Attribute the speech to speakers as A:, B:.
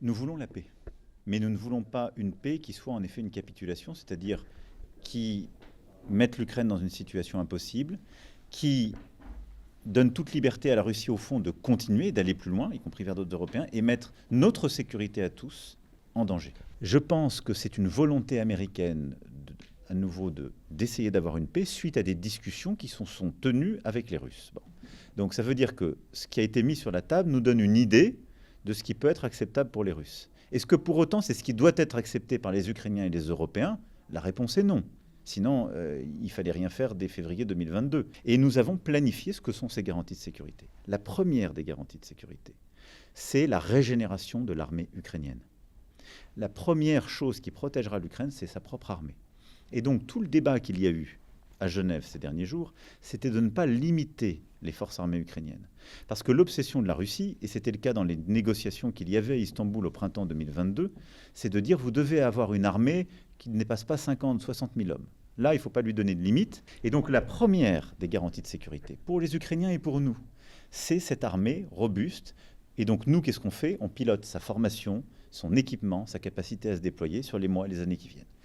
A: Nous voulons la paix, mais nous ne voulons pas une paix qui soit en effet une capitulation, c'est-à-dire qui mette l'Ukraine dans une situation impossible, qui donne toute liberté à la Russie au fond de continuer, d'aller plus loin, y compris vers d'autres Européens, et mettre notre sécurité à tous en danger. Je pense que c'est une volonté américaine à nouveau d'essayer d'avoir une paix suite à des discussions qui sont tenues avec les Russes. Bon. Donc ça veut dire que ce qui a été mis sur la table nous donne une idée de ce qui peut être acceptable pour les Russes. Est-ce que pour autant c'est ce qui doit être accepté par les Ukrainiens et les Européens? La réponse est non. Sinon, il fallait rien faire dès février 2022. Et nous avons planifié ce que sont ces garanties de sécurité. La première des garanties de sécurité, c'est la régénération de l'armée ukrainienne. La première chose qui protégera l'Ukraine, c'est sa propre armée. Et donc tout le débat qu'il y a eu à Genève ces derniers jours, c'était de ne pas limiter les forces armées ukrainiennes. Parce que l'obsession de la Russie, et c'était le cas dans les négociations qu'il y avait à Istanbul au printemps 2022, c'est de dire vous devez avoir une armée qui ne dépasse pas 50, 60 000 hommes. Là, il ne faut pas lui donner de limite. Et donc la première des garanties de sécurité, pour les Ukrainiens et pour nous, c'est cette armée robuste. Et donc nous, qu'est-ce qu'on fait? On pilote sa formation, son équipement, sa capacité à se déployer sur les mois et les années qui viennent.